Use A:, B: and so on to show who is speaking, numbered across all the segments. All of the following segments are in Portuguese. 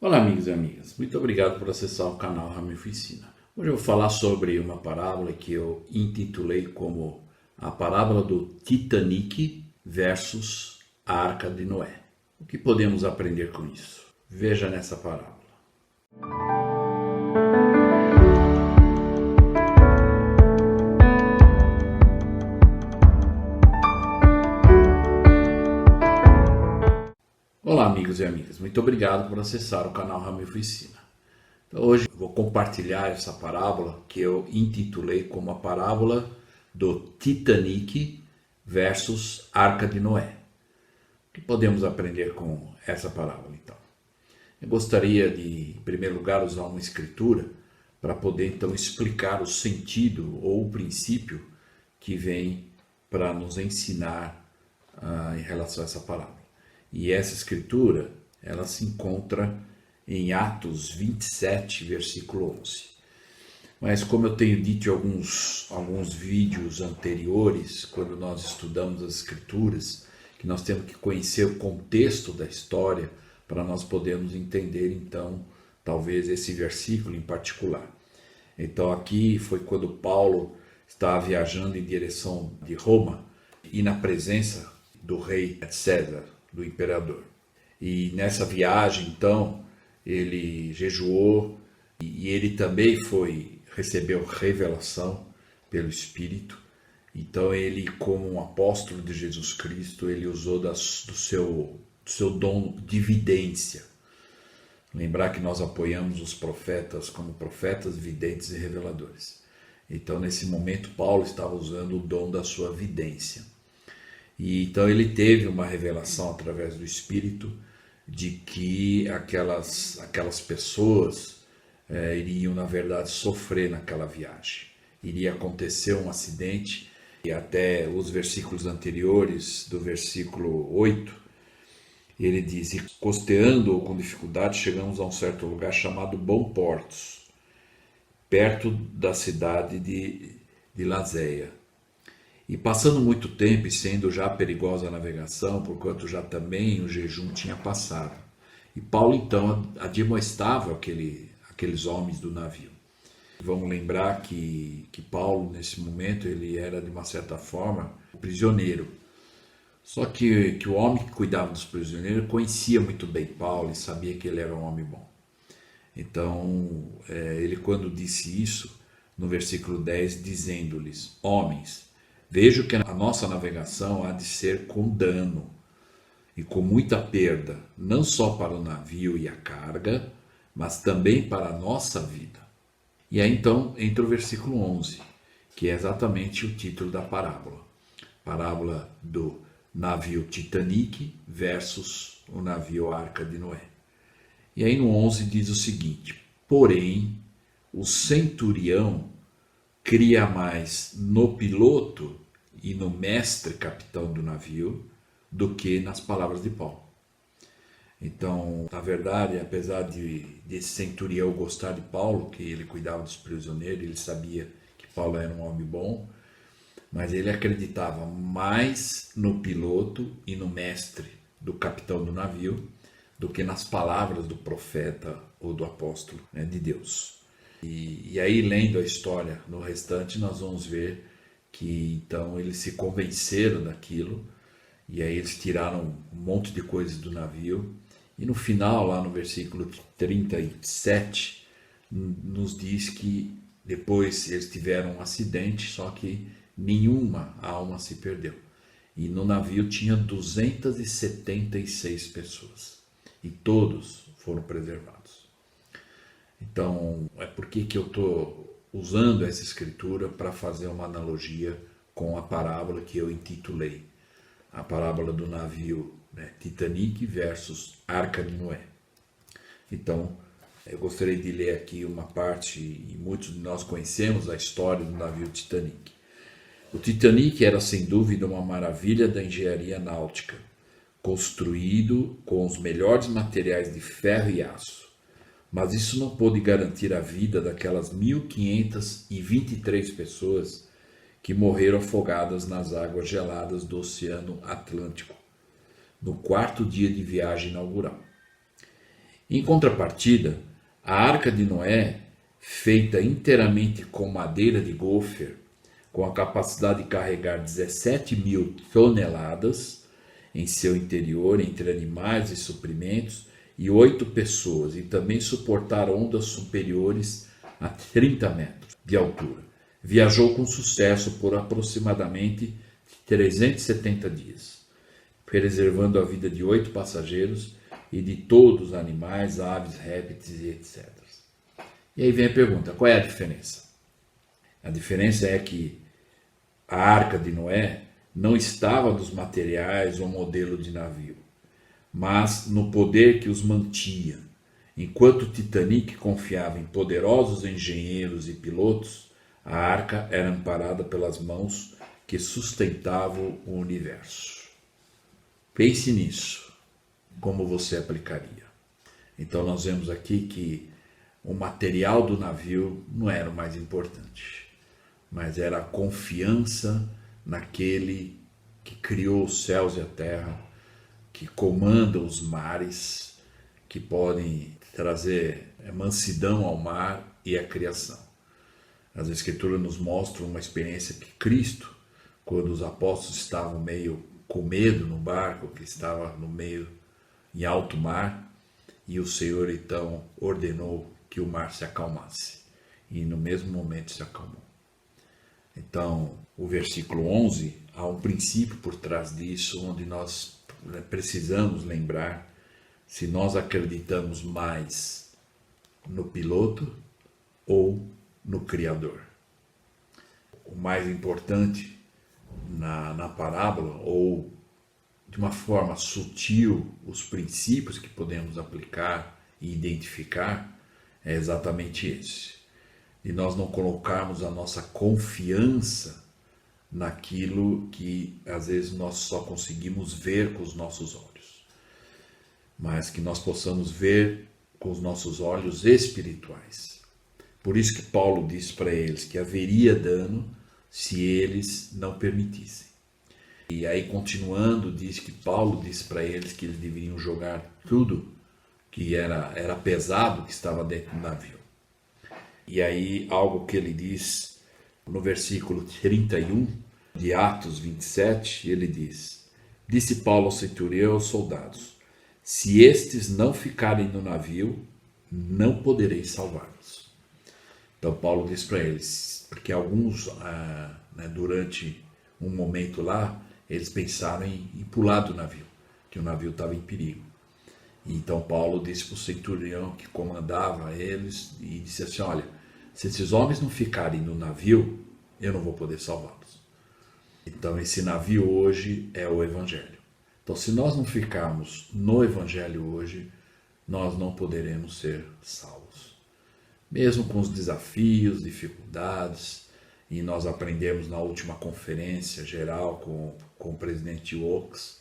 A: Olá amigos e amigas, muito obrigado por acessar o canal Ramilfo Ensina. Hoje eu vou falar sobre uma parábola que eu intitulei como a parábola do Titanic versus a Arca de Noé. O que podemos aprender com isso? Veja nessa parábola. Olá amigos e amigas, muito obrigado por acessar o canal Ramilfo Ensina. Então, hoje eu vou compartilhar essa parábola que eu intitulei como a parábola do Titanic versus Arca de Noé. O que podemos aprender com essa parábola então? Eu gostaria de, em primeiro lugar, usar uma escritura para poder então explicar o sentido ou o princípio que vem para nos ensinar em relação a essa parábola. E essa escritura, ela se encontra em Atos 27, versículo 11. Mas como eu tenho dito em alguns vídeos anteriores, quando nós estudamos as escrituras, que nós temos que conhecer o contexto da história para nós podermos entender então, talvez esse versículo em particular. Então aqui foi quando Paulo estava viajando em direção de Roma e na presença do rei César, do imperador. E nessa viagem, então, ele jejuou e ele também recebeu revelação pelo Espírito. Então ele, como um apóstolo de Jesus Cristo, ele usou do seu dom de vidência. Lembrar que nós apoiamos os profetas como profetas, videntes e reveladores. Então nesse momento Paulo estava usando o dom da sua vidência. E então ele teve uma revelação através do Espírito de que aquelas pessoas iriam, na verdade, sofrer naquela viagem. Iria acontecer um acidente, e até os versículos anteriores, do versículo 8, ele diz: e costeando ou com dificuldade, chegamos a um certo lugar chamado Bom Portos, perto da cidade de Lazéia. E passando muito tempo e sendo já perigosa a navegação, porquanto já também o jejum tinha passado. E Paulo então admoestava aqueles homens do navio. Vamos lembrar que Paulo, nesse momento, ele era de uma certa forma prisioneiro. Só que o homem que cuidava dos prisioneiros conhecia muito bem Paulo e sabia que ele era um homem bom. Então, ele quando disse isso, no versículo 10, dizendo-lhes: homens, vejo que a nossa navegação há de ser com dano e com muita perda, não só para o navio e a carga, mas também para a nossa vida. E aí então entra o versículo 11, que é exatamente o título da parábola. Parábola do navio Titanic versus o navio Arca de Noé. E aí no 11 diz o seguinte: porém, o centurião cria mais no piloto e no mestre capitão do navio do que nas palavras de Paulo. Então, na verdade, apesar desse centurião gostar de Paulo, que ele cuidava dos prisioneiros, ele sabia que Paulo era um homem bom, mas ele acreditava mais no piloto e no mestre do capitão do navio do que nas palavras do profeta ou do apóstolo, de Deus. E aí, lendo a história no restante, nós vamos ver que então eles se convenceram daquilo, e aí eles tiraram um monte de coisas do navio, e no final, lá no versículo 37, nos diz que depois eles tiveram um acidente, só que nenhuma alma se perdeu. E no navio tinha 276 pessoas, e todos foram preservados. Então, é por que eu estou usando essa escritura para fazer uma analogia com a parábola que eu intitulei, a parábola do navio Titanic versus Arca de Noé. Então, eu gostaria de ler aqui uma parte, e muitos de nós conhecemos a história do navio Titanic. O Titanic era sem dúvida uma maravilha da engenharia náutica, construído com os melhores materiais de ferro e aço. Mas isso não pôde garantir a vida daquelas 1.523 pessoas que morreram afogadas nas águas geladas do Oceano Atlântico, no quarto dia de viagem inaugural. Em contrapartida, a Arca de Noé, feita inteiramente com madeira de gofer, com a capacidade de carregar 17.000 toneladas em seu interior, entre animais e suprimentos, e 8 pessoas, e também suportar ondas superiores a 30 metros de altura. Viajou com sucesso por aproximadamente 370 dias, preservando a vida de 8 passageiros e de todos os animais, aves, répteis e etc. E aí vem a pergunta, qual é a diferença? A diferença é que a Arca de Noé não estava nos materiais ou modelo de navio, mas no poder que os mantinha. Enquanto o Titanic confiava em poderosos engenheiros e pilotos, a Arca era amparada pelas mãos que sustentavam o universo. Pense nisso, como você aplicaria. Então nós vemos aqui que o material do navio não era o mais importante, mas era a confiança naquele que criou os céus e a terra, que comanda os mares, que podem trazer mansidão ao mar e à criação. As Escrituras nos mostram uma experiência que Cristo, quando os apóstolos estavam meio com medo no barco, que estava no meio em alto mar, e o Senhor então ordenou que o mar se acalmasse, e no mesmo momento se acalmou. Então, o versículo 11, há um princípio por trás disso, onde nós precisamos lembrar se nós acreditamos mais no piloto ou no Criador. O mais importante na parábola, ou de uma forma sutil, os princípios que podemos aplicar e identificar, é exatamente esse. E nós não colocarmos a nossa confiança naquilo que às vezes nós só conseguimos ver com os nossos olhos, mas que nós possamos ver com os nossos olhos espirituais. Por isso que Paulo disse para eles que haveria dano se eles não permitissem. E aí, continuando, diz que Paulo disse para eles que eles deveriam jogar tudo que era pesado que estava dentro do navio. E aí, algo que ele diz no versículo 31 de Atos 27, ele diz: disse Paulo ao centurião e aos soldados: se estes não ficarem no navio, não poderei salvá-los. Então Paulo diz para eles, porque alguns, durante um momento lá, eles pensaram em pular do navio, que o navio estava em perigo. E então Paulo disse para o centurião que comandava eles, e disse assim: olha, se esses homens não ficarem no navio, eu não vou poder salvá-los. Então esse navio hoje é o Evangelho. Então se nós não ficarmos no Evangelho hoje, nós não poderemos ser salvos. Mesmo com os desafios, dificuldades, e nós aprendemos na última conferência geral com o presidente Oaks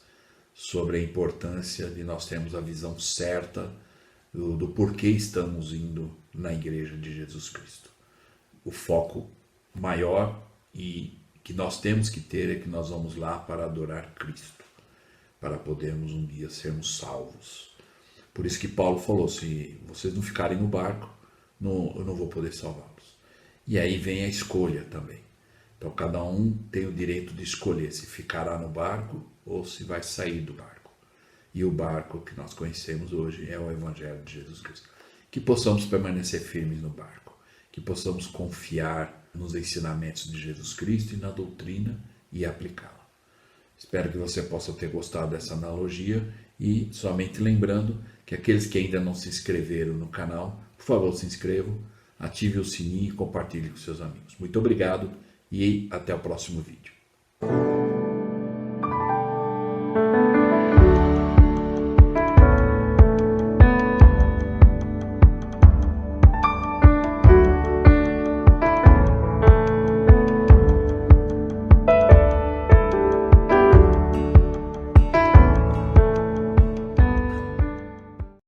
A: sobre a importância de nós termos a visão certa do porquê estamos indo na Igreja de Jesus Cristo. O foco maior e que nós temos que ter é que nós vamos lá para adorar Cristo, para podermos um dia sermos salvos. Por isso que Paulo falou, se vocês não ficarem no barco, eu não vou poder salvá-los. E aí vem a escolha também. Então cada um tem o direito de escolher se ficará no barco ou se vai sair do barco. E o barco que nós conhecemos hoje é o Evangelho de Jesus Cristo. Que possamos permanecer firmes no barco, que possamos confiar nos ensinamentos de Jesus Cristo e na doutrina e aplicá-la. Espero que você possa ter gostado dessa analogia e somente lembrando que aqueles que ainda não se inscreveram no canal, por favor, se inscrevam, ative o sininho e compartilhe com seus amigos. Muito obrigado e até o próximo vídeo.